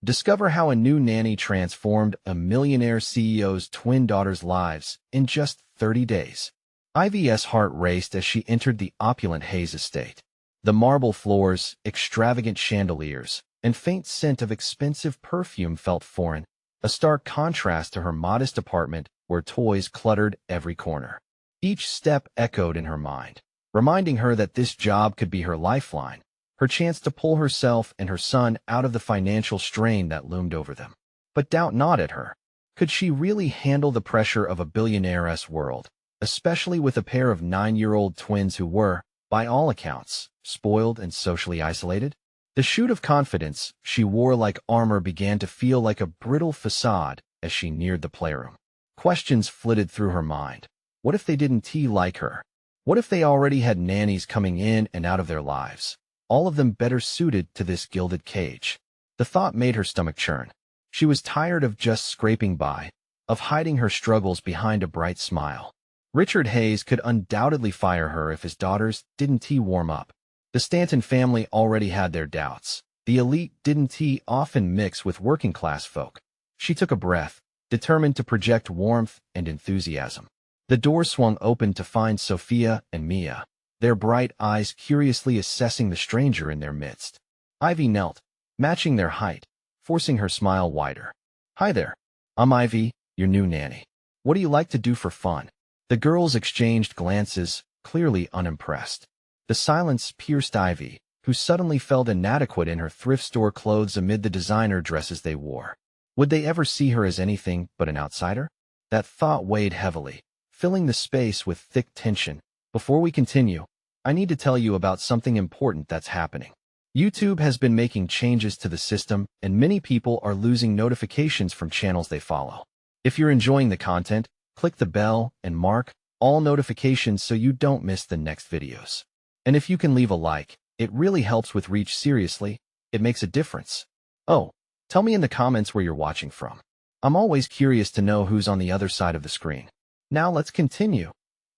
Discover how a new nanny transformed a millionaire CEO's twin daughters' lives in just 30 days. Ivy's heart raced as she entered the opulent Hayes estate. The marble floors, extravagant chandeliers, and faint scent of expensive perfume felt foreign, a stark contrast to her modest apartment where toys cluttered every corner. Each step echoed in her mind, reminding her that this job could be her lifeline, her chance to pull herself and her son out of the financial strain that loomed over them. But doubt gnawed her. Could she really handle the pressure of a billionaire's world, especially with a pair of 9-year-old twins who were, by all accounts, spoiled and socially isolated? The shoot of confidence she wore like armor began to feel like a brittle facade as she neared the playroom. Questions flitted through her mind. What if they didn't like her? What if they already had nannies coming in and out of their lives, all of them better suited to this gilded cage? The thought made her stomach churn. She was tired of just scraping by, of hiding her struggles behind a bright smile. Richard Hayes could undoubtedly fire her if his daughters didn't warm up. The Stanton family already had their doubts. The elite didn't often mix with working-class folk. She took a breath, determined to project warmth and enthusiasm. The door swung open to find Sophia and Mia, their bright eyes curiously assessing the stranger in their midst. Ivy knelt, matching their height, forcing her smile wider. "Hi there. I'm Ivy, your new nanny. What do you like to do for fun?" The girls exchanged glances, clearly unimpressed. The silence pierced Ivy, who suddenly felt inadequate in her thrift store clothes amid the designer dresses they wore. Would they ever see her as anything but an outsider? That thought weighed heavily, filling the space with thick tension. Before we continue, I need to tell you about something important that's happening. YouTube has been making changes to the system, and many people are losing notifications from channels they follow. If you're enjoying the content, click the bell and mark all notifications so you don't miss the next videos. And if you can leave a like, it really helps with reach. Seriously, it makes a difference. Oh, tell me in the comments where you're watching from. I'm always curious to know who's on the other side of the screen. Now let's continue.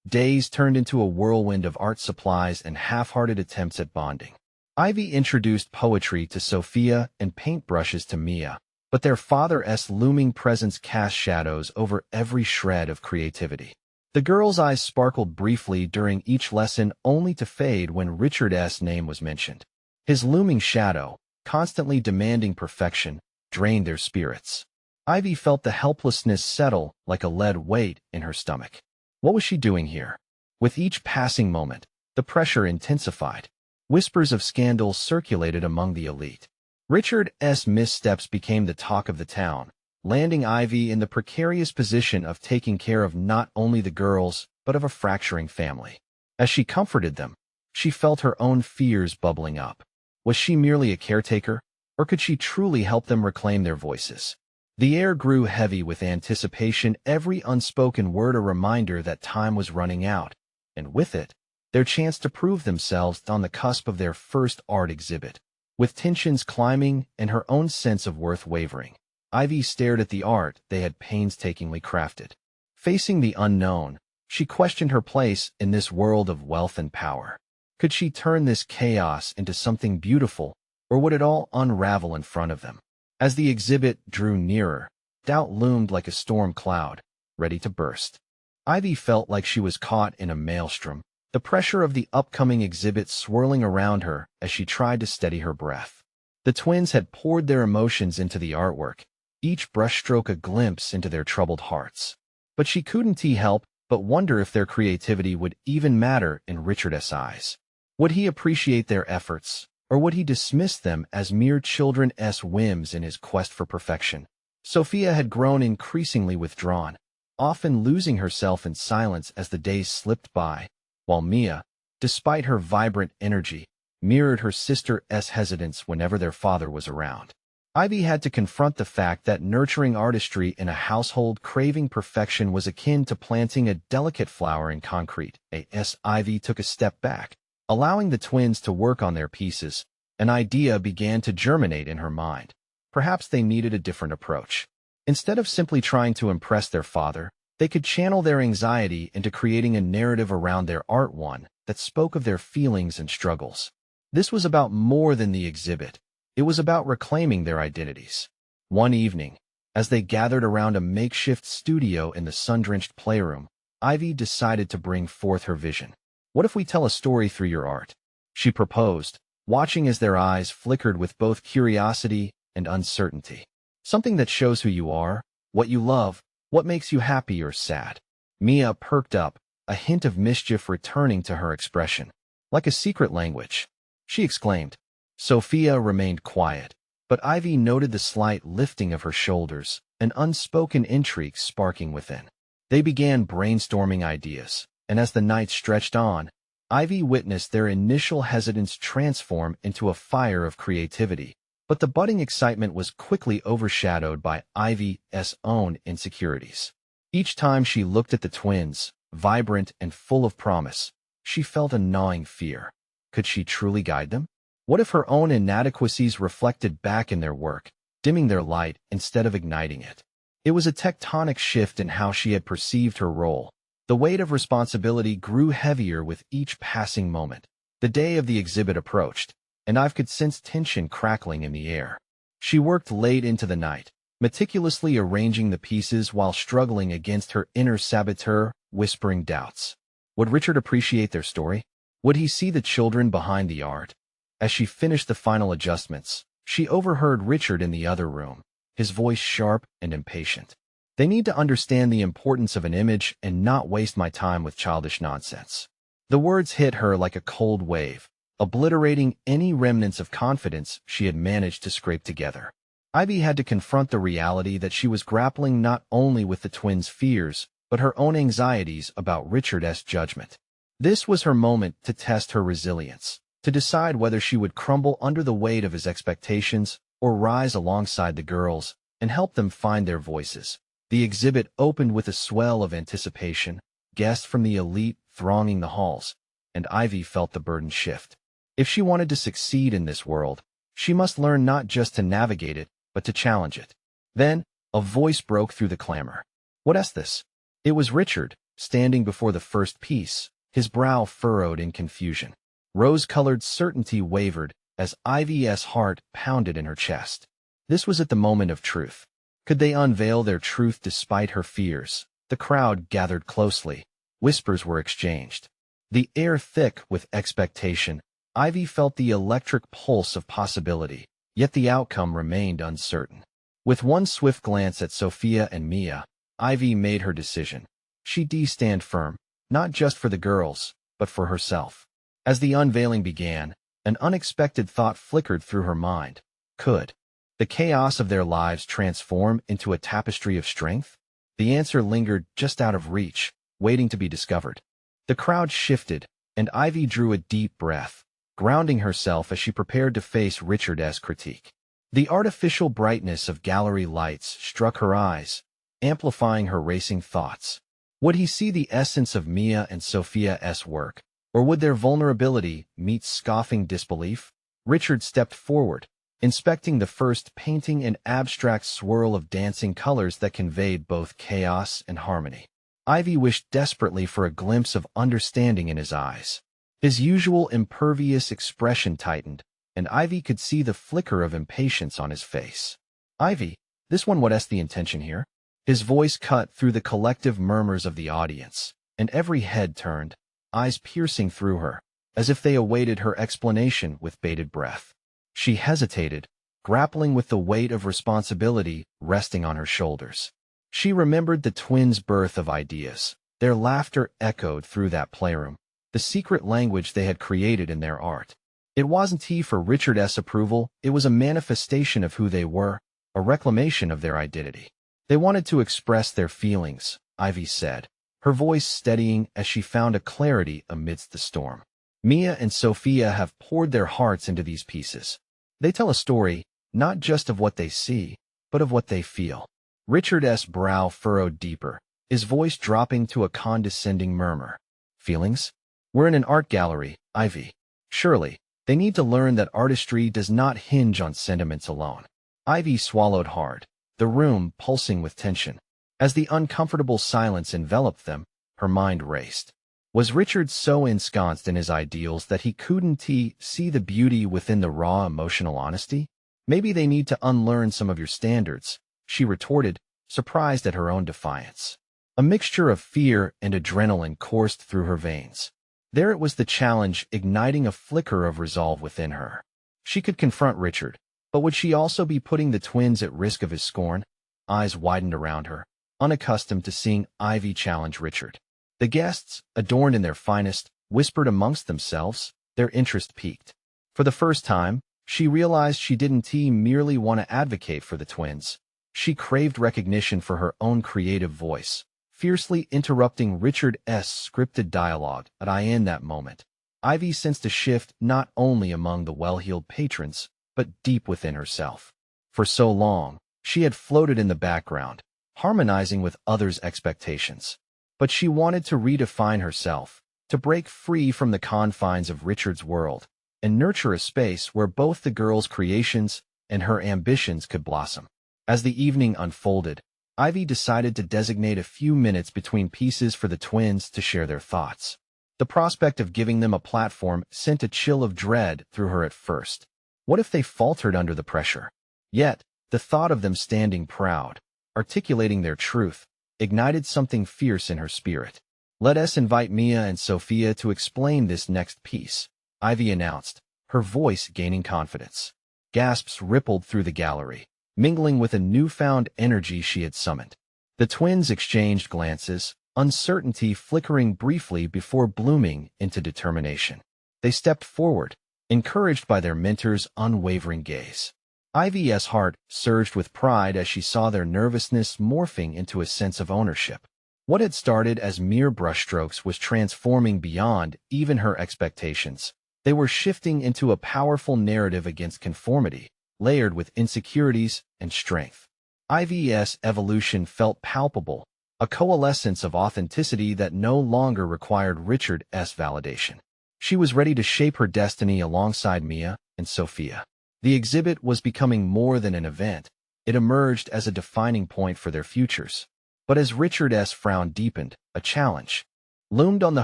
Days turned into a whirlwind of art supplies and half-hearted attempts at bonding. Ivy introduced poetry to Sophia and paintbrushes to Mia, but their father's looming presence cast shadows over every shred of creativity. The girls' eyes sparkled briefly during each lesson only to fade when Richard's name was mentioned. His looming shadow, constantly demanding perfection, drained their spirits. Ivy felt the helplessness settle like a lead weight in her stomach. What was she doing here? With each passing moment, the pressure intensified. Whispers of scandal circulated among the elite. Richard's missteps became the talk of the town, landing Ivy in the precarious position of taking care of not only the girls, but of a fracturing family. As she comforted them, she felt her own fears bubbling up. Was she merely a caretaker, or could she truly help them reclaim their voices? The air grew heavy with anticipation, every unspoken word a reminder that time was running out, and with it, their chance to prove themselves on the cusp of their first art exhibit. With tensions climbing and her own sense of worth wavering, Ivy stared at the art they had painstakingly crafted. Facing the unknown, she questioned her place in this world of wealth and power. Could she turn this chaos into something beautiful, or would it all unravel in front of them? As the exhibit drew nearer, doubt loomed like a storm cloud, ready to burst. Ivy felt like she was caught in a maelstrom, the pressure of the upcoming exhibit swirling around her as she tried to steady her breath. The twins had poured their emotions into the artwork, each brushstroke a glimpse into their troubled hearts. But she couldn't help but wonder if their creativity would even matter in Richard's eyes. Would he appreciate their efforts, or would he dismiss them as mere children's whims in his quest for perfection? Sophia had grown increasingly withdrawn, often losing herself in silence as the days slipped by, while Mia, despite her vibrant energy, mirrored her sister's hesitance whenever their father was around. Ivy had to confront the fact that nurturing artistry in a household craving perfection was akin to planting a delicate flower in concrete. As Ivy took a step back, allowing the twins to work on their pieces, an idea began to germinate in her mind. Perhaps they needed a different approach. Instead of simply trying to impress their father, they could channel their anxiety into creating a narrative around their art, one that spoke of their feelings and struggles. This was about more than the exhibit. It was about reclaiming their identities. One evening, as they gathered around a makeshift studio in the sun-drenched playroom, Ivy decided to bring forth her vision. "What if we tell a story through your art?" she proposed, watching as their eyes flickered with both curiosity and uncertainty. "Something that shows who you are, what you love, what makes you happy or sad." Mia perked up, a hint of mischief returning to her expression. "Like a secret language," she exclaimed. Sophia remained quiet, but Ivy noted the slight lifting of her shoulders, an unspoken intrigue sparking within. They began brainstorming ideas, and as the night stretched on, Ivy witnessed their initial hesitance transform into a fire of creativity. But the budding excitement was quickly overshadowed by Ivy's own insecurities. Each time she looked at the twins, vibrant and full of promise, she felt a gnawing fear. Could she truly guide them? What if her own inadequacies reflected back in their work, dimming their light instead of igniting it? It was a tectonic shift in how she had perceived her role. The weight of responsibility grew heavier with each passing moment. The day of the exhibit approached, and Ivy could sense tension crackling in the air. She worked late into the night, meticulously arranging the pieces while struggling against her inner saboteur, whispering doubts. Would Richard appreciate their story? Would he see the children behind the art? As she finished the final adjustments, she overheard Richard in the other room, his voice sharp and impatient. "They need to understand the importance of an image and not waste my time with childish nonsense." The words hit her like a cold wave, obliterating any remnants of confidence she had managed to scrape together. Ivy had to confront the reality that she was grappling not only with the twins' fears, but her own anxieties about Richard's judgment. This was her moment to test her resilience, to decide whether she would crumble under the weight of his expectations or rise alongside the girls and help them find their voices. The exhibit opened with a swell of anticipation, guests from the elite thronging the halls, and Ivy felt the burden shift. If she wanted to succeed in this world, she must learn not just to navigate it, but to challenge it. Then, a voice broke through the clamor. "What's this?" It was Richard, standing before the first piece, his brow furrowed in confusion. Rose-colored certainty wavered as Ivy's heart pounded in her chest. This was at the moment of truth. Could they unveil their truth despite her fears? The crowd gathered closely. Whispers were exchanged. The air thick with expectation, Ivy felt the electric pulse of possibility, yet the outcome remained uncertain. With one swift glance at Sophia and Mia, Ivy made her decision. She'd stand firm, not just for the girls, but for herself. As the unveiling began, an unexpected thought flickered through her mind. Could the chaos of their lives transform into a tapestry of strength? The answer lingered just out of reach, waiting to be discovered. The crowd shifted, and Ivy drew a deep breath, grounding herself as she prepared to face Richard's critique. The artificial brightness of gallery lights struck her eyes, amplifying her racing thoughts. Would he see the essence of Mia and Sophia's work, or would their vulnerability meet scoffing disbelief? Richard stepped forward, inspecting the first painting, an abstract swirl of dancing colors that conveyed both chaos and harmony. Ivy wished desperately for a glimpse of understanding in his eyes. His usual impervious expression tightened, and Ivy could see the flicker of impatience on his face. "Ivy, this one, what's the intention here?" His voice cut through the collective murmurs of the audience, and every head turned, eyes piercing through her, as if they awaited her explanation with bated breath. She hesitated, grappling with the weight of responsibility resting on her shoulders. She remembered the twins' birth of ideas. Their laughter echoed through that playroom, the secret language they had created in their art. It wasn't for Richard's approval, it was a manifestation of who they were, a reclamation of their identity. They wanted to express their feelings, Ivy said, her voice steadying as she found a clarity amidst the storm. Mia and Sophia have poured their hearts into these pieces. They tell a story, not just of what they see, but of what they feel. Richard's brow furrowed deeper, his voice dropping to a condescending murmur. "Feelings? We're in an art gallery, Ivy. Surely, they need to learn that artistry does not hinge on sentiments alone." Ivy swallowed hard, the room pulsing with tension. As the uncomfortable silence enveloped them, her mind raced. Was Richard so ensconced in his ideals that he couldn't see the beauty within the raw emotional honesty? Maybe they need to unlearn some of your standards, she retorted, surprised at her own defiance. A mixture of fear and adrenaline coursed through her veins. There it was, the challenge, igniting a flicker of resolve within her. She could confront Richard, but would she also be putting the twins at risk of his scorn? Eyes widened around her, unaccustomed to seeing Ivy challenge Richard. The guests, adorned in their finest, whispered amongst themselves, their interest piqued. For the first time, she realized she didn't merely want to advocate for the twins. She craved recognition for her own creative voice, fiercely interrupting Richard's scripted dialogue. In that moment, Ivy sensed a shift not only among the well-heeled patrons, but deep within herself. For so long, she had floated in the background, harmonizing with others' expectations. But she wanted to redefine herself, to break free from the confines of Richard's world, and nurture a space where both the girl's creations and her ambitions could blossom. As the evening unfolded, Ivy decided to designate a few minutes between pieces for the twins to share their thoughts. The prospect of giving them a platform sent a chill of dread through her at first. What if they faltered under the pressure? Yet, the thought of them standing proud, articulating their truth, ignited something fierce in her spirit. "Let us invite Mia and Sophia to explain this next piece," Ivy announced, her voice gaining confidence. Gasps rippled through the gallery, mingling with a newfound energy she had summoned. The twins exchanged glances, uncertainty flickering briefly before blooming into determination. They stepped forward, encouraged by their mentor's unwavering gaze. Ivy's heart surged with pride as she saw their nervousness morphing into a sense of ownership. What had started as mere brushstrokes was transforming beyond even her expectations. They were shifting into a powerful narrative against conformity, layered with insecurities and strength. Ivy's evolution felt palpable, a coalescence of authenticity that no longer required Richard's validation. She was ready to shape her destiny alongside Mia and Sophia. The exhibit was becoming more than an event. It emerged as a defining point for their futures. But as Richard's frown deepened, a challenge loomed on the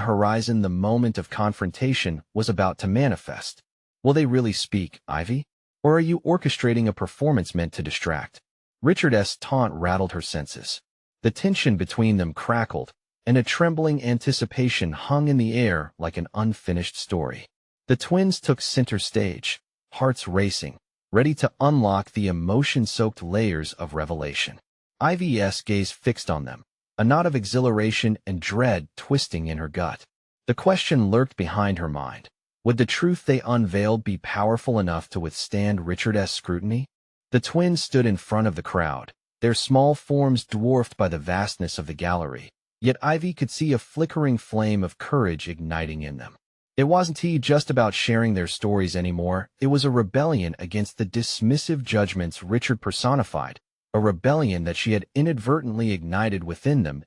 horizon. The moment of confrontation was about to manifest. Will they really speak, Ivy? Or are you orchestrating a performance meant to distract? Richard's taunt rattled her senses. The tension between them crackled, and a trembling anticipation hung in the air like an unfinished story. The twins took center stage, hearts racing, ready to unlock the emotion-soaked layers of revelation. Ivy's gaze fixed on them, a knot of exhilaration and dread twisting in her gut. The question lurked behind her mind. Would the truth they unveiled be powerful enough to withstand Richard's scrutiny? The twins stood in front of the crowd, their small forms dwarfed by the vastness of the gallery, yet Ivy could see a flickering flame of courage igniting in them. It wasn't just about sharing their stories anymore. It was a rebellion against the dismissive judgments Richard personified, a rebellion that she had inadvertently ignited within them.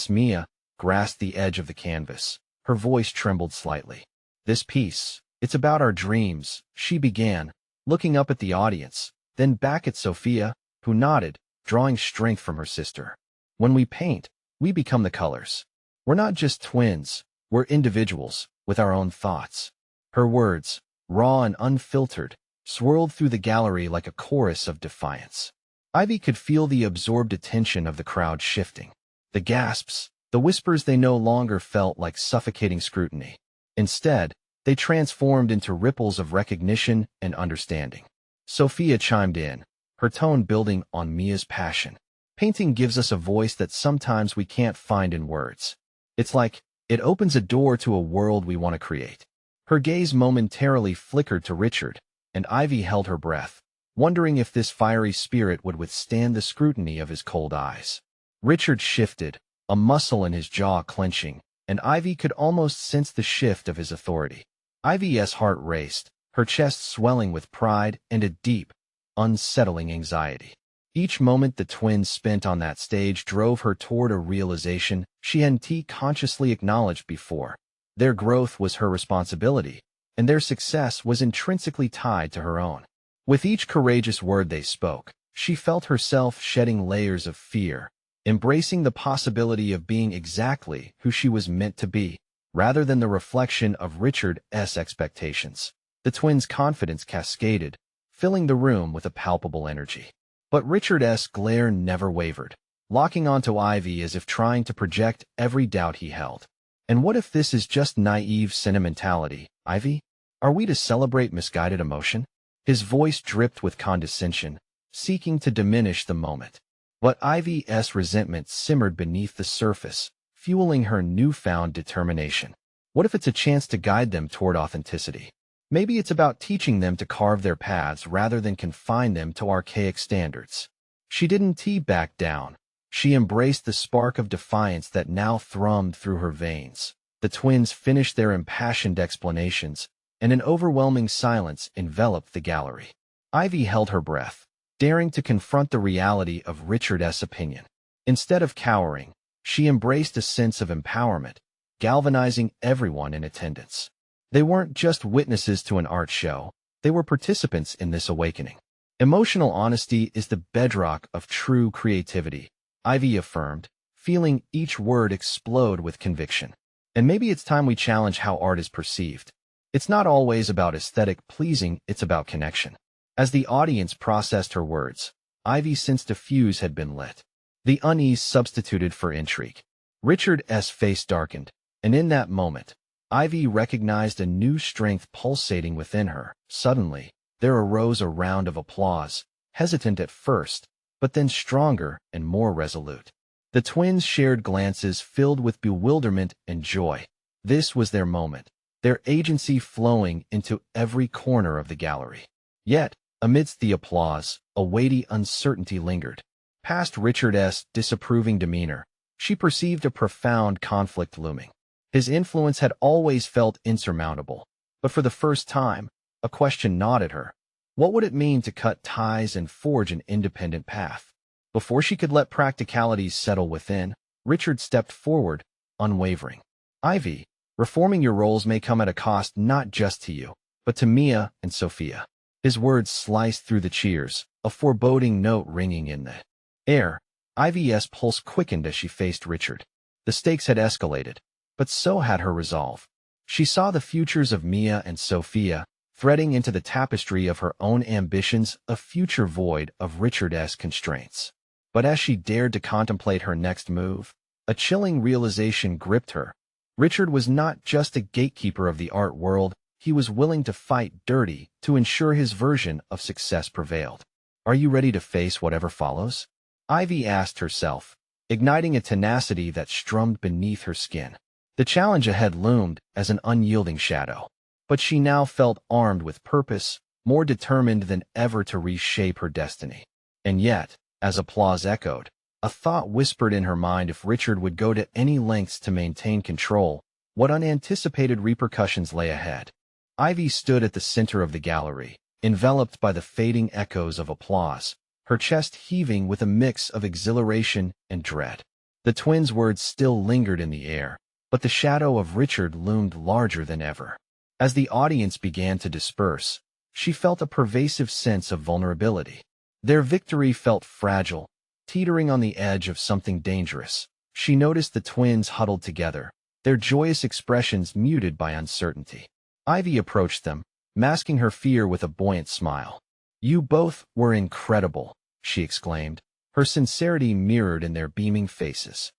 Mia grasped the edge of the canvas. Her voice trembled slightly. "This piece, it's about our dreams," she began, looking up at the audience, then back at Sophia, who nodded, drawing strength from her sister. "When we paint, we become the colors. We're not just twins, we're individuals, with our own thoughts." Her words, raw and unfiltered, swirled through the gallery like a chorus of defiance. Ivy could feel the absorbed attention of the crowd shifting. The gasps, the whispers, they no longer felt like suffocating scrutiny. Instead, they transformed into ripples of recognition and understanding. Sophia chimed in, her tone building on Mia's passion. "Painting gives us a voice that sometimes we can't find in words. It's like it opens a door to a world we want to create." Her gaze momentarily flickered to Richard, and Ivy held her breath, wondering if this fiery spirit would withstand the scrutiny of his cold eyes. Richard shifted, a muscle in his jaw clenching, and Ivy could almost sense the shift of his authority. Ivy's heart raced, her chest swelling with pride and a deep, unsettling anxiety. Each moment the twins spent on that stage drove her toward a realization she hadn't consciously acknowledged before. Their growth was her responsibility, and their success was intrinsically tied to her own. With each courageous word they spoke, she felt herself shedding layers of fear, embracing the possibility of being exactly who she was meant to be, rather than the reflection of Richard's expectations. The twins' confidence cascaded, filling the room with a palpable energy. But Richard's glare never wavered, locking onto Ivy as if trying to project every doubt he held. And what if this is just naive sentimentality, Ivy? Are we to celebrate misguided emotion? His voice dripped with condescension, seeking to diminish the moment. But Ivy's resentment simmered beneath the surface, fueling her newfound determination. What if it's a chance to guide them toward authenticity? Maybe it's about teaching them to carve their paths rather than confine them to archaic standards. She didn't back down. She embraced the spark of defiance that now thrummed through her veins. The twins finished their impassioned explanations, and an overwhelming silence enveloped the gallery. Ivy held her breath, daring to confront the reality of Richard's opinion. Instead of cowering, she embraced a sense of empowerment, galvanizing everyone in attendance. They weren't just witnesses to an art show, they were participants in this awakening. Emotional honesty is the bedrock of true creativity, Ivy affirmed, feeling each word explode with conviction. And maybe it's time we challenge how art is perceived. It's not always about aesthetic pleasing, it's about connection. As the audience processed her words, Ivy sensed a fuse had been lit. The unease substituted for intrigue. Richard's face darkened, and in that moment, Ivy recognized a new strength pulsating within her. Suddenly, there arose a round of applause, hesitant at first, but then stronger and more resolute. The twins shared glances filled with bewilderment and joy. This was their moment, their agency flowing into every corner of the gallery. Yet, amidst the applause, a weighty uncertainty lingered. Past Richard's disapproving demeanor, she perceived a profound conflict looming. His influence had always felt insurmountable, but for the first time, a question gnawed at her. What would it mean to cut ties and forge an independent path? Before she could let practicalities settle within, Richard stepped forward, unwavering. Ivy, reforming your roles may come at a cost not just to you, but to Mia and Sophia. His words sliced through the cheers, a foreboding note ringing in the air. Ivy's pulse quickened as she faced Richard. The stakes had escalated, but so had her resolve. She saw the futures of Mia and Sophia, threading into the tapestry of her own ambitions, a future void of Richard's constraints. But as she dared to contemplate her next move, a chilling realization gripped her. Richard was not just a gatekeeper of the art world, he was willing to fight dirty to ensure his version of success prevailed. Are you ready to face whatever follows? Ivy asked herself, igniting a tenacity that strummed beneath her skin. The challenge ahead loomed as an unyielding shadow. But she now felt armed with purpose, more determined than ever to reshape her destiny. And yet, as applause echoed, a thought whispered in her mind: if Richard would go to any lengths to maintain control, what unanticipated repercussions lay ahead? Ivy stood at the center of the gallery, enveloped by the fading echoes of applause, her chest heaving with a mix of exhilaration and dread. The twins' words still lingered in the air, but the shadow of Richard loomed larger than ever. As the audience began to disperse, she felt a pervasive sense of vulnerability. Their victory felt fragile, teetering on the edge of something dangerous. She noticed the twins huddled together, their joyous expressions muted by uncertainty. Ivy approached them, masking her fear with a buoyant smile. "You both were incredible," she exclaimed, her sincerity mirrored in their beaming faces.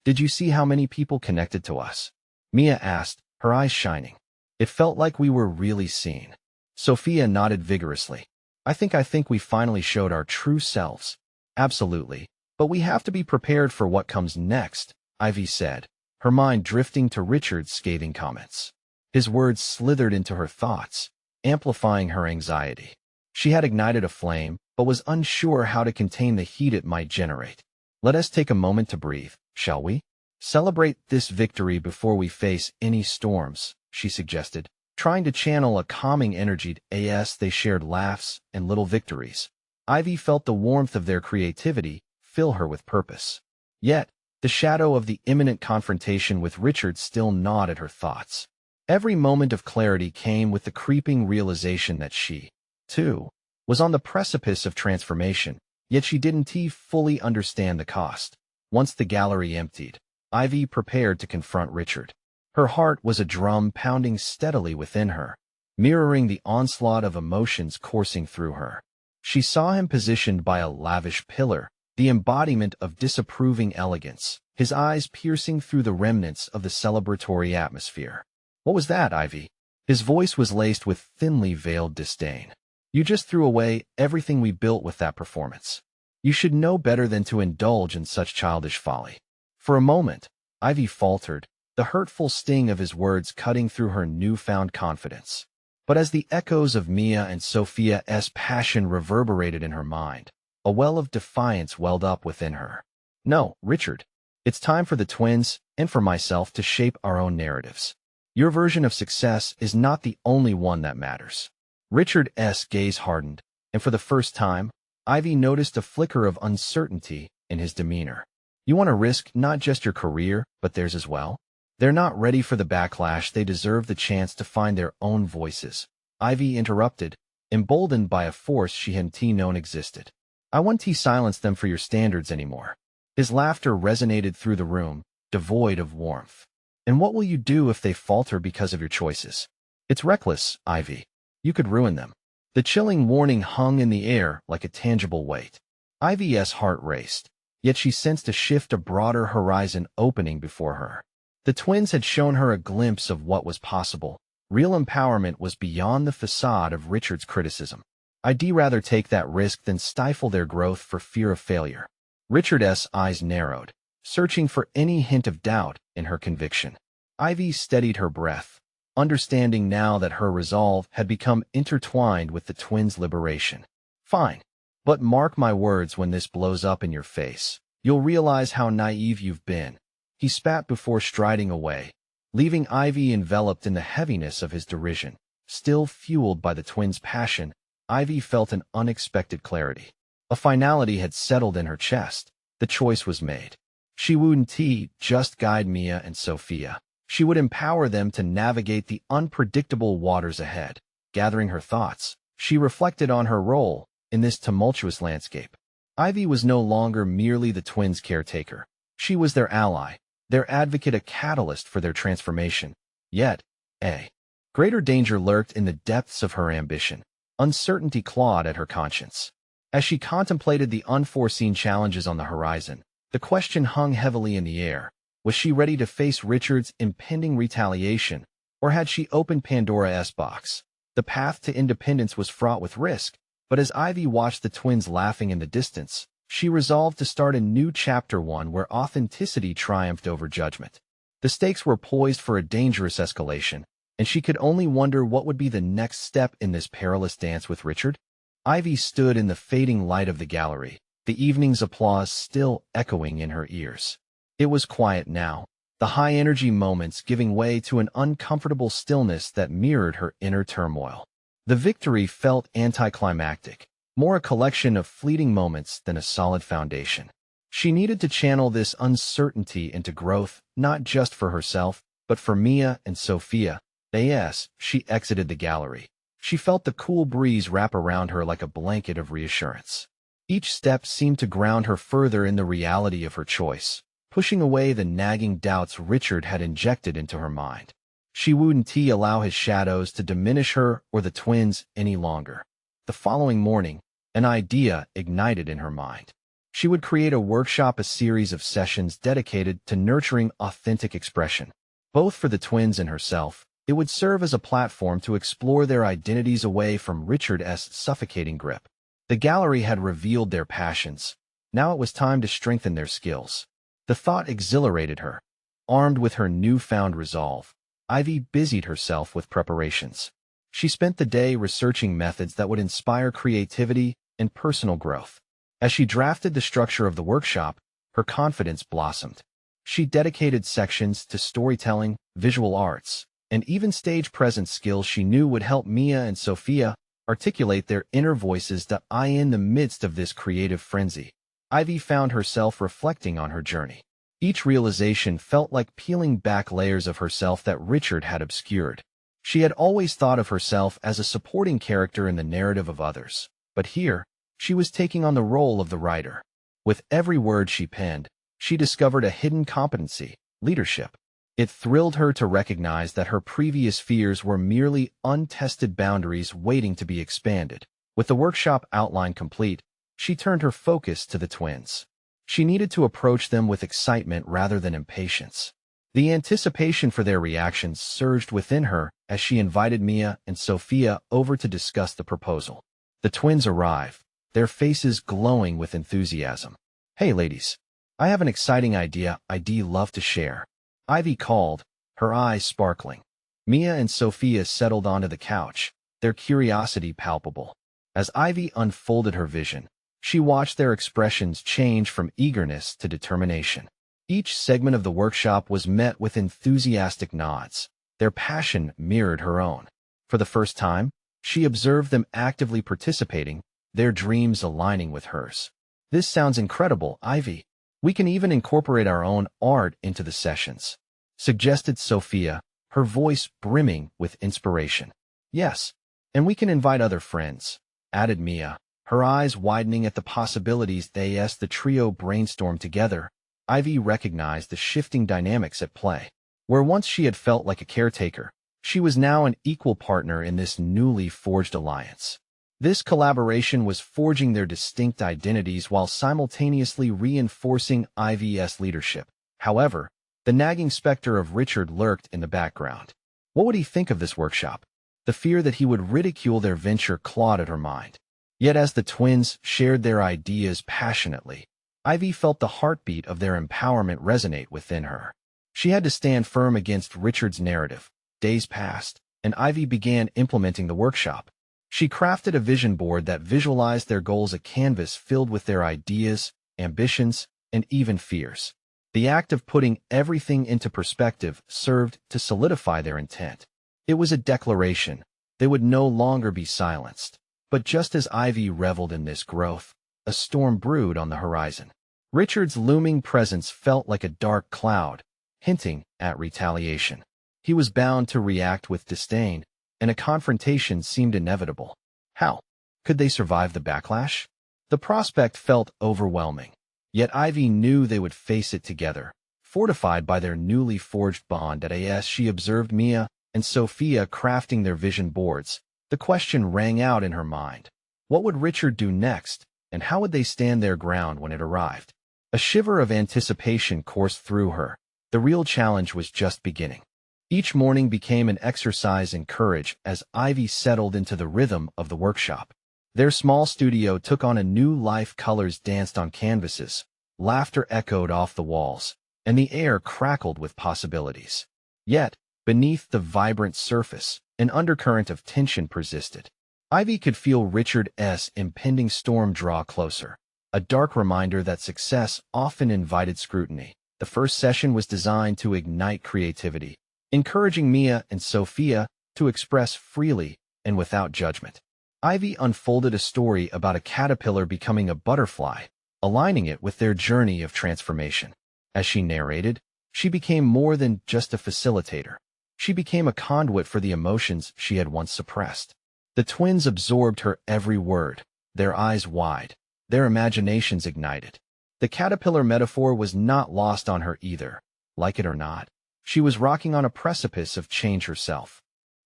"Did you see how many people connected to us?" Mia asked, her eyes shining. "It felt like we were really seen." Sophia nodded vigorously. I think we finally showed our true selves." "Absolutely. But we have to be prepared for what comes next," Ivy said, her mind drifting to Richard's scathing comments. His words slithered into her thoughts, amplifying her anxiety. She had ignited a flame, but was unsure how to contain the heat it might generate. "Let us take a moment to breathe, shall we? Celebrate this victory before we face any storms," she suggested, trying to channel a calming energy as they shared laughs and little victories. Ivy felt the warmth of their creativity fill her with purpose. Yet, the shadow of the imminent confrontation with Richard still gnawed at her thoughts. Every moment of clarity came with the creeping realization that she, too, was on the precipice of transformation, yet she didn't fully understand the cost. Once the gallery emptied, Ivy prepared to confront Richard. Her heart was a drum pounding steadily within her. mirroring the onslaught of emotions coursing through her. She saw him positioned by a lavish pillar, the embodiment of disapproving elegance, his eyes piercing through the remnants of the celebratory atmosphere. "What was that, Ivy?" His voice was laced with thinly veiled disdain. "You just threw away everything we built with that performance. You should know better than to indulge in such childish folly." For a moment, Ivy faltered, the hurtful sting of his words cutting through her newfound confidence. But as the echoes of Mia and Sophia's passion reverberated in her mind, a well of defiance welled up within her. "No, Richard. It's time for the twins, and for myself, to shape our own narratives. Your version of success is not the only one that matters." Richard's gaze hardened, and for the first time, Ivy noticed a flicker of uncertainty in his demeanor. "You want to risk not just your career, but theirs as well? They're not ready for the backlash. They deserve the chance to find their own voices." Ivy interrupted, emboldened by a force she hadn't known existed. "I won't silence them for your standards anymore." His laughter resonated through the room, devoid of warmth. "And what will you do if they falter because of your choices?" "It's reckless, Ivy. You could ruin them." The chilling warning hung in the air like a tangible weight. Ivy's heart raced, yet she sensed a shift, a broader horizon opening before her. The twins had shown her a glimpse of what was possible. Real empowerment was beyond the facade of Richard's criticism. "I'd rather take that risk than stifle their growth for fear of failure." Richard's eyes narrowed, searching for any hint of doubt in her conviction. Ivy steadied her breath, understanding now that her resolve had become intertwined with the twins' liberation. "Fine. But mark my words, when this blows up in your face, you'll realize how naive you've been." He spat before striding away, leaving Ivy enveloped in the heaviness of his derision. Still fueled by the twins' passion, Ivy felt an unexpected clarity. A finality had settled in her chest. The choice was made. She wouldn't just guide Mia and Sophia. She would empower them to navigate the unpredictable waters ahead. Gathering her thoughts, she reflected on her role in this tumultuous landscape. Ivy was no longer merely the twins' caretaker. She was their ally, their advocate, a catalyst for their transformation. Yet, a greater danger lurked in the depths of her ambition. Uncertainty clawed at her conscience. As she contemplated the unforeseen challenges on the horizon, the question hung heavily in the air. Was she ready to face Richard's impending retaliation, or had she opened Pandora's box? The path to independence was fraught with risk, but as Ivy watched the twins laughing in the distance, she resolved to start a new chapter, one where authenticity triumphed over judgment. The stakes were poised for a dangerous escalation, and she could only wonder what would be the next step in this perilous dance with Richard. Ivy stood in the fading light of the gallery, the evening's applause still echoing in her ears. It was quiet now, the high-energy moments giving way to an uncomfortable stillness that mirrored her inner turmoil. The victory felt anticlimactic, more a collection of fleeting moments than a solid foundation. She needed to channel this uncertainty into growth, not just for herself, but for Mia and Sophia. As she exited the gallery, she felt the cool breeze wrap around her like a blanket of reassurance. Each step seemed to ground her further in the reality of her choice, pushing away the nagging doubts Richard had injected into her mind. She wouldn't allow his shadows to diminish her or the twins any longer. The following morning, an idea ignited in her mind. She would create a workshop, a series of sessions dedicated to nurturing authentic expression. Both for the twins and herself, it would serve as a platform to explore their identities away from Richard's suffocating grip. The gallery had revealed their passions. Now it was time to strengthen their skills. The thought exhilarated her. Armed with her newfound resolve, Ivy busied herself with preparations. She spent the day researching methods that would inspire creativity and personal growth. As she drafted the structure of the workshop, her confidence blossomed. She dedicated sections to storytelling, visual arts, and even stage presence skills she knew would help Mia and Sophia articulate their inner voices. In the midst of this creative frenzy, Ivy found herself reflecting on her journey. Each realization felt like peeling back layers of herself that Richard had obscured. She had always thought of herself as a supporting character in the narrative of others, but here, she was taking on the role of the writer. With every word she penned, she discovered a hidden competency: leadership. It thrilled her to recognize that her previous fears were merely untested boundaries waiting to be expanded. With the workshop outline complete, she turned her focus to the twins. She needed to approach them with excitement rather than impatience. The anticipation for their reactions surged within her as she invited Mia and Sophia over to discuss the proposal. The twins arrived, their faces glowing with enthusiasm. "Hey, ladies, I have an exciting idea I'd love to share," Ivy called, her eyes sparkling. Mia and Sophia settled onto the couch, their curiosity palpable. As Ivy unfolded her vision, she watched their expressions change from eagerness to determination. Each segment of the workshop was met with enthusiastic nods. Their passion mirrored her own. For the first time, she observed them actively participating, their dreams aligning with hers. "This sounds incredible, Ivy. We can even incorporate our own art into the sessions," suggested Sophia, her voice brimming with inspiration. "Yes, and we can invite other friends," added Mia, her eyes widening at the possibilities. As the trio brainstormed together, Ivy recognized the shifting dynamics at play. Where once she had felt like a caretaker, she was now an equal partner in this newly forged alliance. This collaboration was forging their distinct identities while simultaneously reinforcing Ivy's leadership. However, the nagging specter of Richard lurked in the background. What would he think of this workshop? The fear that he would ridicule their venture clawed at her mind. Yet as the twins shared their ideas passionately, Ivy felt the heartbeat of their empowerment resonate within her. She had to stand firm against Richard's narrative. Days passed, and Ivy began implementing the workshop. She crafted a vision board that visualized their goals, a canvas filled with their ideas, ambitions, and even fears. The act of putting everything into perspective served to solidify their intent. It was a declaration. They would no longer be silenced. But just as Ivy reveled in this growth, a storm brewed on the horizon. Richard's looming presence felt like a dark cloud, hinting at retaliation. He was bound to react with disdain, and a confrontation seemed inevitable. How could they survive the backlash? The prospect felt overwhelming. Yet Ivy knew they would face it together, fortified by their newly forged bond. As she observed Mia and Sophia crafting their vision boards, the question rang out in her mind. What would Richard do next, and how would they stand their ground when it arrived? A shiver of anticipation coursed through her. The real challenge was just beginning. Each morning became an exercise in courage as Ivy settled into the rhythm of the workshop. Their small studio took on a new life. Colors danced on canvases, laughter echoed off the walls, and the air crackled with possibilities. Yet, beneath the vibrant surface, an undercurrent of tension persisted. Ivy could feel Richard's impending storm draw closer, a dark reminder that success often invited scrutiny. The first session was designed to ignite creativity, encouraging Mia and Sophia to express freely and without judgment. Ivy unfolded a story about a caterpillar becoming a butterfly, aligning it with their journey of transformation. As she narrated, she became more than just a facilitator. She became a conduit for the emotions she had once suppressed. The twins absorbed her every word, their eyes wide, their imaginations ignited. The caterpillar metaphor was not lost on her either. Like it or not, she was rocking on a precipice of change herself.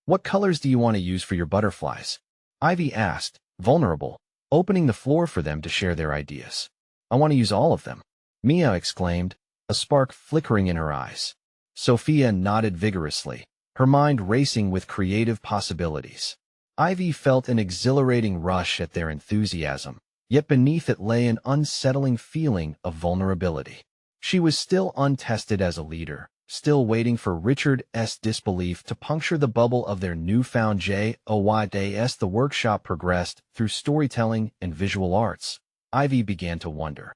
"What colors do you want to use for your butterflies?" Ivy asked, vulnerable, opening the floor for them to share their ideas. "I want to use all of them," Mia exclaimed, a spark flickering in her eyes. Sophia nodded vigorously, her mind racing with creative possibilities. Ivy felt an exhilarating rush at their enthusiasm, yet beneath it lay an unsettling feeling of vulnerability. She was still untested as a leader, still waiting for Richard's disbelief to puncture the bubble of their newfound joy. As the workshop progressed through storytelling and visual arts, Ivy began to wonder.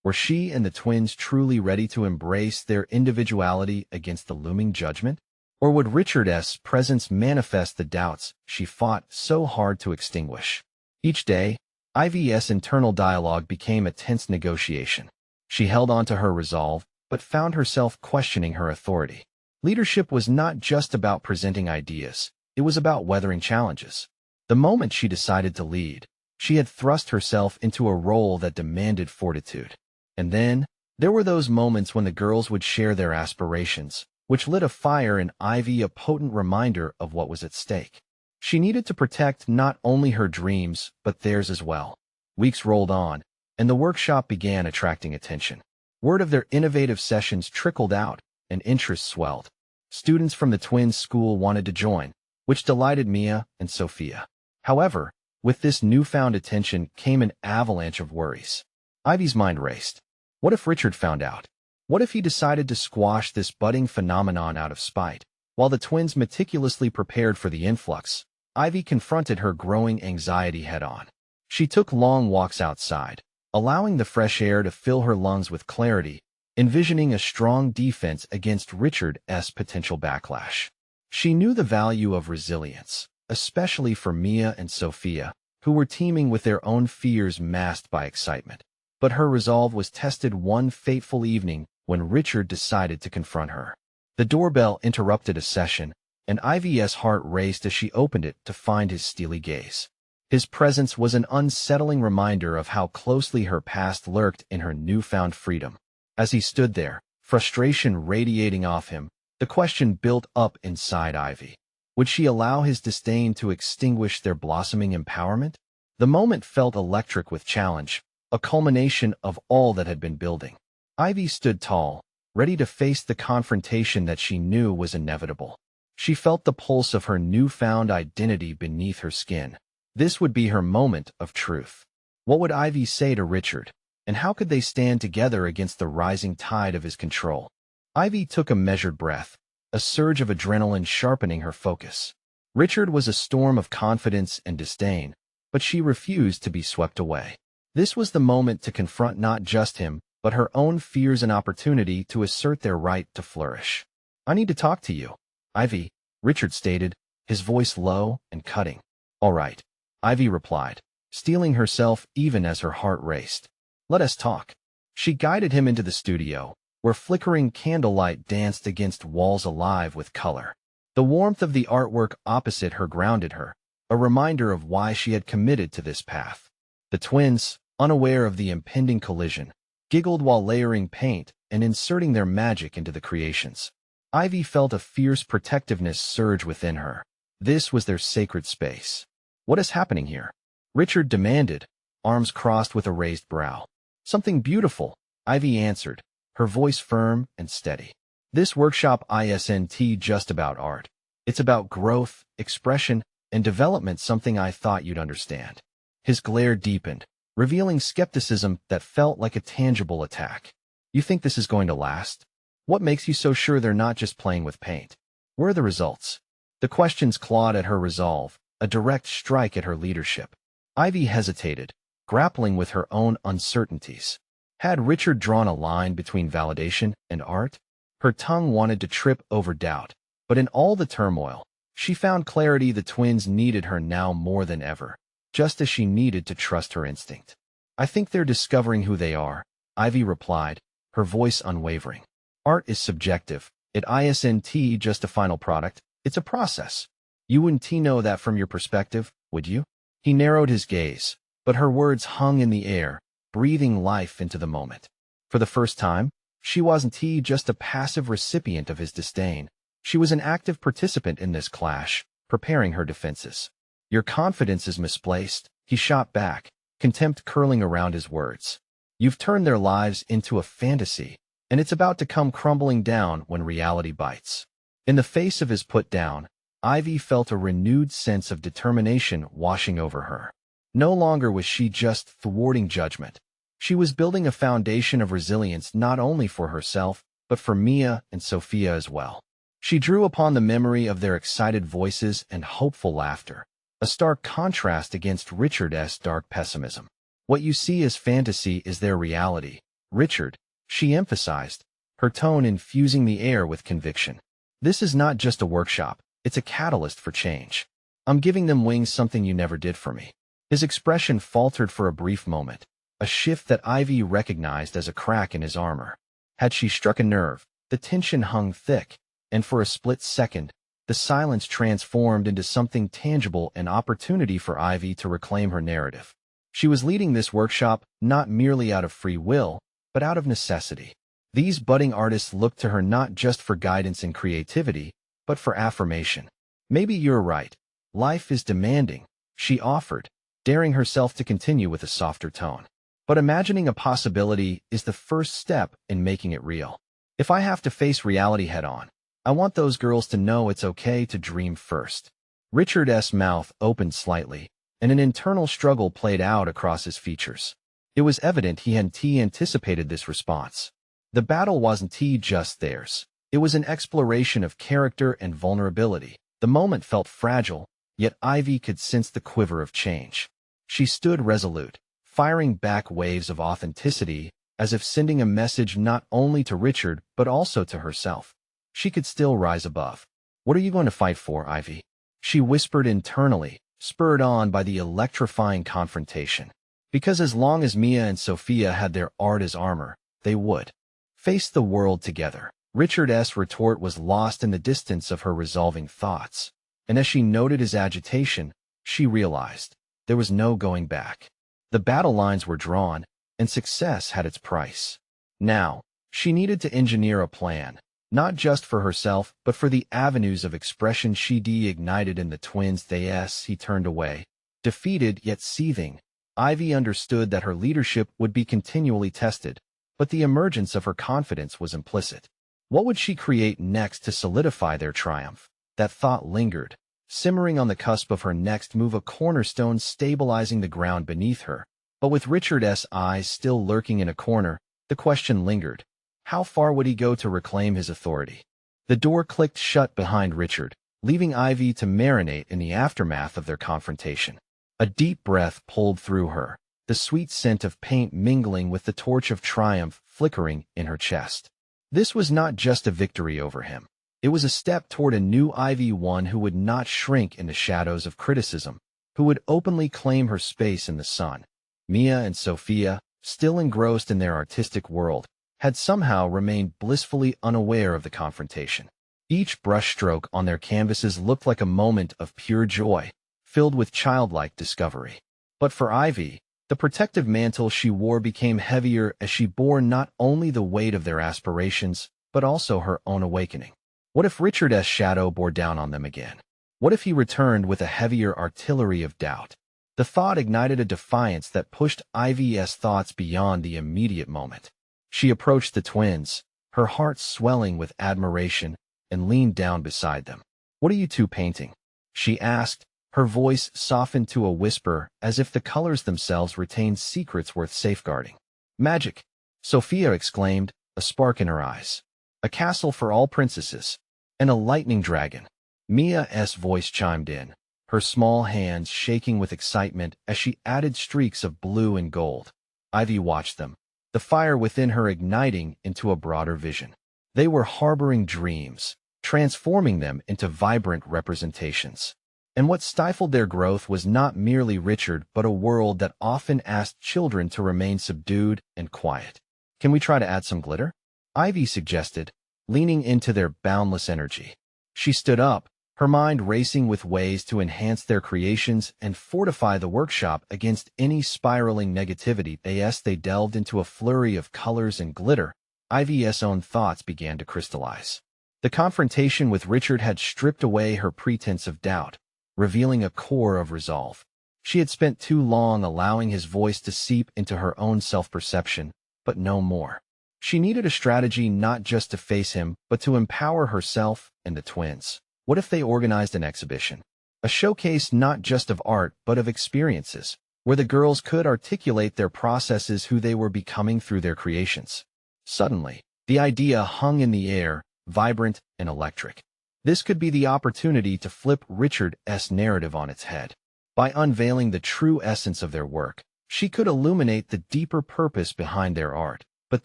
Were she and the twins truly ready to embrace their individuality against the looming judgment? Or would Richard's presence manifest the doubts she fought so hard to extinguish? Each day, Ivy's internal dialogue became a tense negotiation. She held on to her resolve, but found herself questioning her authority. Leadership was not just about presenting ideas, it was about weathering challenges. The moment she decided to lead, she had thrust herself into a role that demanded fortitude. And then, there were those moments when the girls would share their aspirations, which lit a fire in Ivy, a potent reminder of what was at stake. She needed to protect not only her dreams, but theirs as well. Weeks rolled on, and the workshop began attracting attention. Word of their innovative sessions trickled out, and interest swelled. Students from the twins' school wanted to join, which delighted Mia and Sophia. However, with this newfound attention came an avalanche of worries. Ivy's mind raced. What if Richard found out? What if he decided to squash this budding phenomenon out of spite? While the twins meticulously prepared for the influx, Ivy confronted her growing anxiety head-on. She took long walks outside, allowing the fresh air to fill her lungs with clarity, envisioning a strong defense against Richard's potential backlash. She knew the value of resilience, especially for Mia and Sophia, who were teeming with their own fears masked by excitement. But her resolve was tested one fateful evening when Richard decided to confront her. The doorbell interrupted a session, and Ivy's heart raced as she opened it to find his steely gaze. His presence was an unsettling reminder of how closely her past lurked in her newfound freedom. As he stood there, frustration radiating off him, the question built up inside Ivy. Would she allow his disdain to extinguish their blossoming empowerment? The moment felt electric with challenge, a culmination of all that had been building. Ivy stood tall, ready to face the confrontation that she knew was inevitable. She felt the pulse of her newfound identity beneath her skin. This would be her moment of truth. What would Ivy say to Richard, and how could they stand together against the rising tide of his control? Ivy took a measured breath, a surge of adrenaline sharpening her focus. Richard was a storm of confidence and disdain, but she refused to be swept away. This was the moment to confront not just him, but her own fears and opportunity to assert their right to flourish. "I need to talk to you, Ivy," Richard stated, his voice low and cutting. "All right," Ivy replied, steeling herself even as her heart raced. "Let us talk." She guided him into the studio, where flickering candlelight danced against walls alive with color. The warmth of the artwork opposite her grounded her, a reminder of why she had committed to this path. The twins, unaware of the impending collision, giggled while layering paint and inserting their magic into the creations. Ivy felt a fierce protectiveness surge within her. This was their sacred space. "What is happening here?" Richard demanded, arms crossed with a raised brow. "Something beautiful," Ivy answered, her voice firm and steady. "This workshop isn't just about art. It's about growth, expression, and development, something I thought you'd understand." His glare deepened, revealing skepticism that felt like a tangible attack. "You think this is going to last? What makes you so sure they're not just playing with paint? Where are the results?" The questions clawed at her resolve, a direct strike at her leadership. Ivy hesitated, grappling with her own uncertainties. Had Richard drawn a line between validation and art? Her tongue wanted to trip over doubt, but in all the turmoil, she found clarity. The twins needed her now more than ever, just as she needed to trust her instinct. "I think they're discovering who they are," Ivy replied, her voice unwavering. "Art is subjective. It isn't just a final product, it's a process. You wouldn't know that from your perspective, would you?" He narrowed his gaze, but her words hung in the air, breathing life into the moment. For the first time, she wasn't just a passive recipient of his disdain. She was an active participant in this clash, preparing her defenses. "Your confidence is misplaced," he shot back, contempt curling around his words. "You've turned their lives into a fantasy, and it's about to come crumbling down when reality bites." In the face of his put-down, Ivy felt a renewed sense of determination washing over her. No longer was she just thwarting judgment. She was building a foundation of resilience not only for herself, but for Mia and Sophia as well. She drew upon the memory of their excited voices and hopeful laughter, a stark contrast against Richard's dark pessimism. "What you see as fantasy is their reality, Richard," she emphasized, her tone infusing the air with conviction. "This is not just a workshop, it's a catalyst for change. I'm giving them wings, something you never did for me." His expression faltered for a brief moment, a shift that Ivy recognized as a crack in his armor. Had she struck a nerve, the tension hung thick, and for a split second, the silence transformed into something tangible, an opportunity for Ivy to reclaim her narrative. She was leading this workshop not merely out of free will, but out of necessity. These budding artists looked to her not just for guidance and creativity, but for affirmation. Maybe you're right. Life is demanding, she offered, daring herself to continue with a softer tone. But imagining a possibility is the first step in making it real. If I have to face reality head-on, I want those girls to know it's okay to dream first. Richard's mouth opened slightly, and an internal struggle played out across his features. It was evident he hadn't anticipated this response. The battle wasn't just theirs. It was an exploration of character and vulnerability. The moment felt fragile, yet Ivy could sense the quiver of change. She stood resolute, firing back waves of authenticity, as if sending a message not only to Richard but also to herself. She could still rise above. "What are you going to fight for, Ivy?" she whispered internally, spurred on by the electrifying confrontation. Because as long as Mia and Sophia had their art as armor, they would face the world together. Richard's retort was lost in the distance of her resolving thoughts, and as she noted his agitation, she realized there was no going back. The battle lines were drawn, and success had its price. Now, she needed to engineer a plan, not just for herself, but for the avenues of expression she ignited in the twins. He turned away. Defeated yet seething, Ivy understood that her leadership would be continually tested, but the emergence of her confidence was implicit. What would she create next to solidify their triumph? That thought lingered, simmering on the cusp of her next move, a cornerstone stabilizing the ground beneath her. But with Richard's eyes still lurking in a corner, the question lingered. How far would he go to reclaim his authority? The door clicked shut behind Richard, leaving Ivy to marinate in the aftermath of their confrontation. A deep breath pulled through her, the sweet scent of paint mingling with the torch of triumph flickering in her chest. This was not just a victory over him. It was a step toward a new Ivy, one who would not shrink in the shadows of criticism, who would openly claim her space in the sun. Mia and Sophia, still engrossed in their artistic world, had somehow remained blissfully unaware of the confrontation. Each brushstroke on their canvases looked like a moment of pure joy, filled with childlike discovery. But for Ivy, the protective mantle she wore became heavier as she bore not only the weight of their aspirations, but also her own awakening. What if Richard's shadow bore down on them again? What if he returned with a heavier artillery of doubt? The thought ignited a defiance that pushed Ivy's thoughts beyond the immediate moment. She approached the twins, her heart swelling with admiration, and leaned down beside them. "What are you two painting?" she asked, her voice softened to a whisper as if the colors themselves retained secrets worth safeguarding. "Magic!" Sophia exclaimed, a spark in her eyes. "A castle for all princesses, and a lightning dragon." Mia's voice chimed in, her small hands shaking with excitement as she added streaks of blue and gold. Ivy watched them, the fire within her igniting into a broader vision. They were harboring dreams, transforming them into vibrant representations. And what stifled their growth was not merely Richard, but a world that often asked children to remain subdued and quiet. "Can we try to add some glitter?" Ivy suggested, leaning into their boundless energy. She stood up, her mind racing with ways to enhance their creations and fortify the workshop against any spiraling negativity. As they delved into a flurry of colors and glitter, Ivy's own thoughts began to crystallize. The confrontation with Richard had stripped away her pretense of doubt, revealing a core of resolve. She had spent too long allowing his voice to seep into her own self-perception, but no more. She needed a strategy not just to face him, but to empower herself and the twins. What if they organized an exhibition? A showcase not just of art, but of experiences, where the girls could articulate their processes, who they were becoming through their creations. Suddenly, the idea hung in the air, vibrant and electric. This could be the opportunity to flip Richard's narrative on its head. By unveiling the true essence of their work, she could illuminate the deeper purpose behind their art. But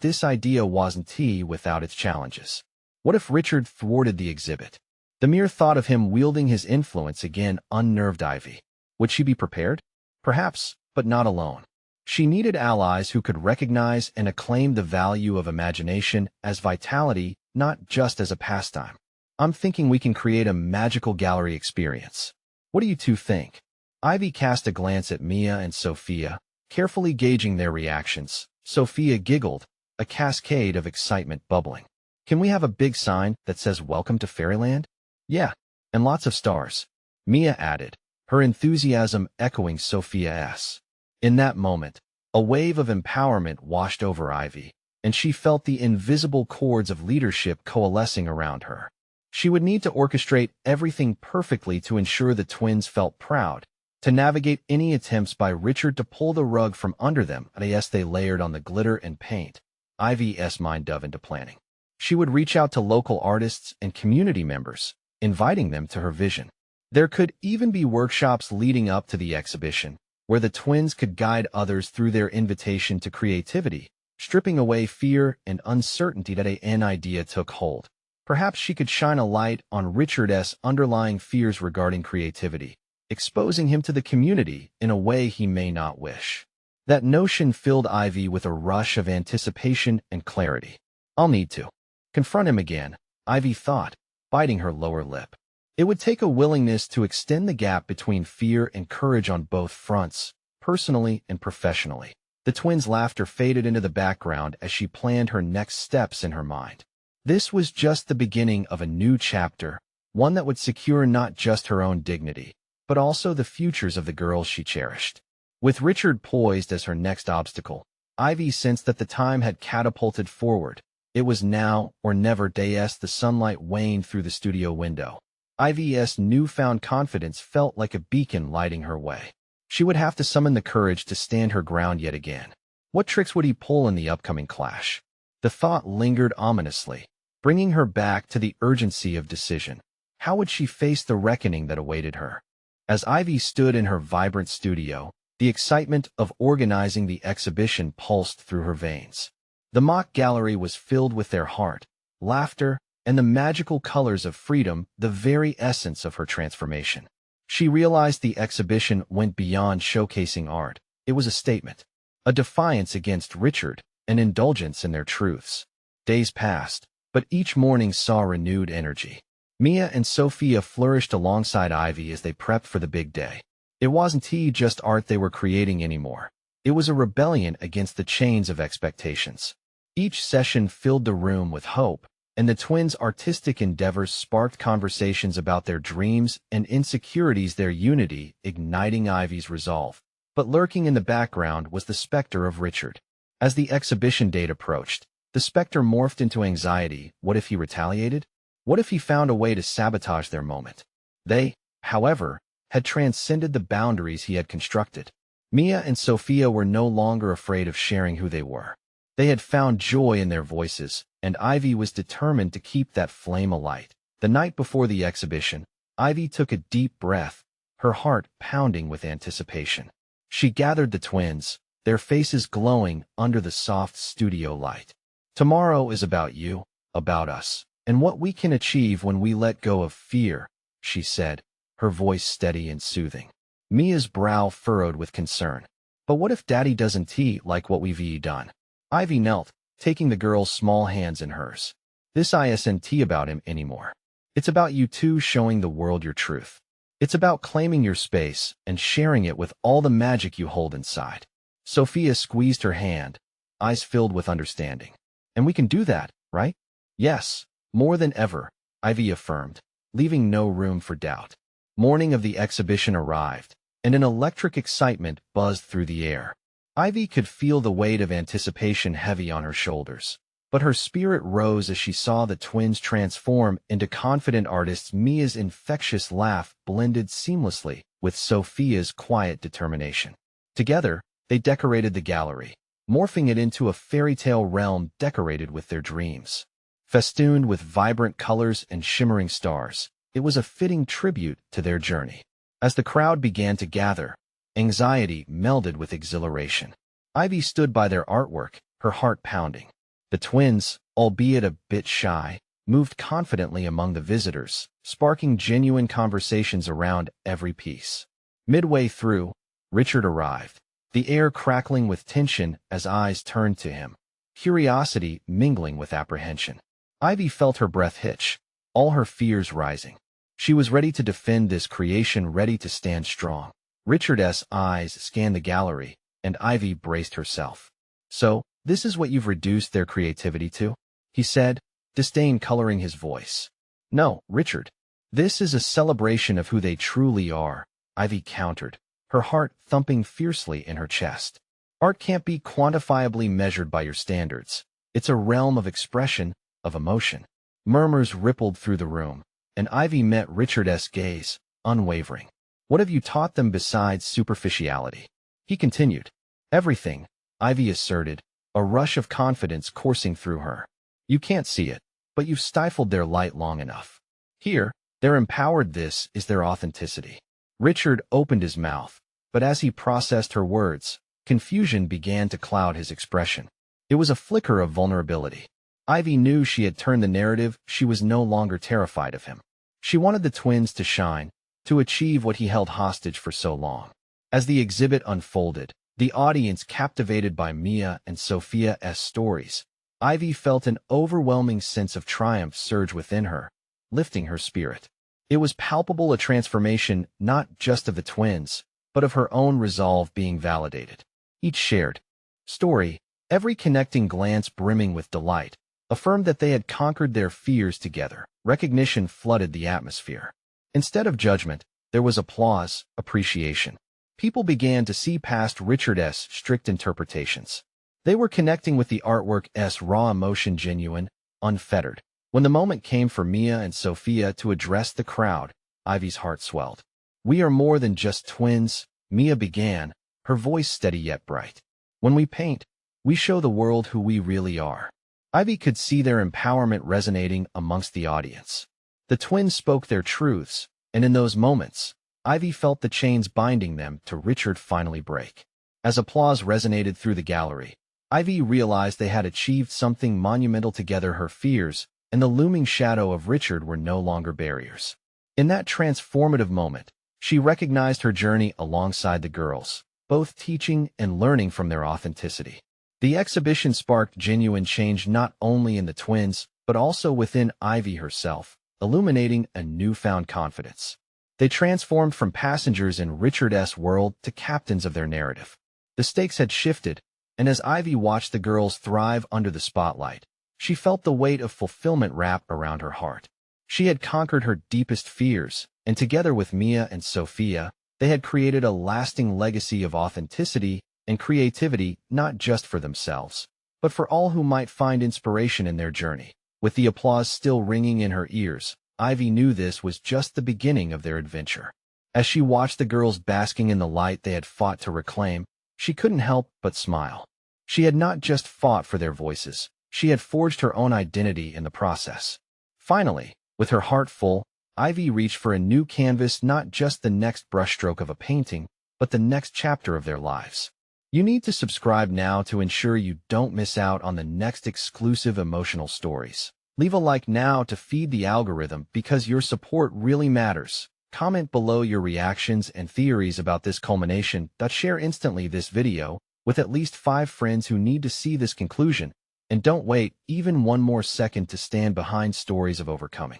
this idea wasn't without its challenges. What if Richard thwarted the exhibit? The mere thought of him wielding his influence again unnerved Ivy. Would she be prepared? Perhaps, but not alone. She needed allies who could recognize and acclaim the value of imagination as vitality, not just as a pastime. "I'm thinking we can create a magical gallery experience. What do you two think?" Ivy cast a glance at Mia and Sophia, carefully gauging their reactions. Sophia giggled, a cascade of excitement bubbling. Can we have a big sign that says "Welcome to Fairyland"? Yeah, and lots of stars, Mia added, her enthusiasm echoing Sophia's. In that moment, a wave of empowerment washed over Ivy, and she felt the invisible cords of leadership coalescing around her. She would need to orchestrate everything perfectly to ensure the twins felt proud, to navigate any attempts by Richard to pull the rug from under them as they layered on the glitter and paint. Ivy's mind dove into planning. She would reach out to local artists and community members, inviting them to her vision. There could even be workshops leading up to the exhibition, where the twins could guide others through their invitation to creativity, stripping away fear and uncertainty that an idea took hold. Perhaps she could shine a light on Richard's underlying fears regarding creativity, exposing him to the community in a way he may not wish. That notion filled Ivy with a rush of anticipation and clarity. I'll need to confront him again, Ivy thought, biting her lower lip. It would take a willingness to extend the gap between fear and courage on both fronts, personally and professionally. The twins' laughter faded into the background as she planned her next steps in her mind. This was just the beginning of a new chapter, one that would secure not just her own dignity, but also the futures of the girls she cherished. With Richard poised as her next obstacle, Ivy sensed that the time had catapulted forward. It was now or never. As the sunlight waned through the studio window, Ivy's newfound confidence felt like a beacon lighting her way. She would have to summon the courage to stand her ground yet again. What tricks would he pull in the upcoming clash? The thought lingered ominously, bringing her back to the urgency of decision. How would she face the reckoning that awaited her? As Ivy stood in her vibrant studio, the excitement of organizing the exhibition pulsed through her veins. The mock gallery was filled with their heart, laughter, and the magical colors of freedom, the very essence of her transformation. She realized the exhibition went beyond showcasing art. It was a statement, a defiance against Richard, an indulgence in their truths. Days passed, but each morning saw renewed energy. Mia and Sophia flourished alongside Ivy as they prepped for the big day. It wasn't just art they were creating anymore. It was a rebellion against the chains of expectations. Each session filled the room with hope, and the twins' artistic endeavors sparked conversations about their dreams and insecurities, their unity igniting Ivy's resolve. But lurking in the background was the specter of Richard. As the exhibition date approached, the specter morphed into anxiety. What if he retaliated? What if he found a way to sabotage their moment? They, however, had transcended the boundaries he had constructed. Mia and Sophia were no longer afraid of sharing who they were. They had found joy in their voices, and Ivy was determined to keep that flame alight. The night before the exhibition, Ivy took a deep breath, her heart pounding with anticipation. She gathered the twins, their faces glowing under the soft studio light. Tomorrow is about you, about us, and what we can achieve when we let go of fear, she said, her voice steady and soothing. Mia's brow furrowed with concern. But what if Daddy doesn't like what we've done? Ivy knelt, taking the girl's small hands in hers. This isn't about him anymore. It's about you two showing the world your truth. It's about claiming your space and sharing it with all the magic you hold inside. Sophia squeezed her hand, eyes filled with understanding. And we can do that, right? Yes, more than ever, Ivy affirmed, leaving no room for doubt. Morning of the exhibition arrived, and an electric excitement buzzed through the air. Ivy could feel the weight of anticipation heavy on her shoulders, but her spirit rose as she saw the twins transform into confident artists. Mia's infectious laugh blended seamlessly with Sophia's quiet determination. Together, they decorated the gallery, morphing it into a fairy tale realm decorated with their dreams. Festooned with vibrant colors and shimmering stars, it was a fitting tribute to their journey. As the crowd began to gather, anxiety melded with exhilaration. Ivy stood by their artwork, her heart pounding. The twins, albeit a bit shy, moved confidently among the visitors, sparking genuine conversations around every piece. Midway through, Richard arrived, the air crackling with tension as eyes turned to him, curiosity mingling with apprehension. Ivy felt her breath hitch, all her fears rising. She was ready to defend this creation, ready to stand strong. Richard's eyes scanned the gallery, and Ivy braced herself. So, This is what you've reduced their creativity to? He said, disdain coloring his voice. No, Richard. This is a celebration of who they truly are, Ivy countered, her heart thumping fiercely in her chest. Art can't be quantifiably measured by your standards. It's a realm of expression, of emotion. Murmurs rippled through the room, and Ivy met Richard's gaze, unwavering. What have you taught them besides superficiality? He continued. Everything, Ivy asserted, a rush of confidence coursing through her. You can't see it, but you've stifled their light long enough. Here, they're empowered. This is their authenticity. Richard opened his mouth, but as he processed her words, confusion began to cloud his expression. It was a flicker of vulnerability. Ivy knew she had turned the narrative. She was no longer terrified of him. She wanted the twins to shine, to achieve what he held hostage for so long. As the exhibit unfolded, the audience captivated by Mia and Sophia's stories, Ivy felt an overwhelming sense of triumph surge within her, lifting her spirit. It was palpable, a transformation not just of the twins, but of her own resolve being validated. Each shared story, every connecting glance brimming with delight, affirmed that they had conquered their fears together. Recognition flooded the atmosphere. Instead of judgment, there was applause, appreciation. People began to see past Richard's strict interpretations. They were connecting with the artwork's raw emotion, genuine, unfettered. When the moment came for Mia and Sophia to address the crowd, Ivy's heart swelled. We are more than just twins, Mia began, her voice steady yet bright. When we paint, we show the world who we really are. Ivy could see their empowerment resonating amongst the audience. The twins spoke their truths, and in those moments, Ivy felt the chains binding them to Richard finally break. As applause resonated through the gallery, Ivy realized they had achieved something monumental together. Her fears and the looming shadow of Richard were no longer barriers. In that transformative moment, she recognized her journey alongside the girls, both teaching and learning from their authenticity. The exhibition sparked genuine change not only in the twins, but also within Ivy herself, illuminating a newfound confidence. They transformed from passengers in Richard's world to captains of their narrative. The stakes had shifted, and as Ivy watched the girls thrive under the spotlight, she felt the weight of fulfillment wrap around her heart. She had conquered her deepest fears, and together with Mia and Sophia, they had created a lasting legacy of authenticity and creativity, not just for themselves, but for all who might find inspiration in their journey. With the applause still ringing in her ears, Ivy knew this was just the beginning of their adventure. As she watched the girls basking in the light they had fought to reclaim, she couldn't help but smile. She had not just fought for their voices, she had forged her own identity in the process. Finally, with her heart full, Ivy reached for a new canvas, not just the next brushstroke of a painting, but the next chapter of their lives. You need to subscribe now to ensure you don't miss out on the next exclusive emotional stories. Leave a like now to feed the algorithm because your support really matters. Comment below your reactions and theories about this culmination. Share instantly this video with at least 5 friends who need to see this conclusion. And don't wait even one more second to stand behind stories of overcoming.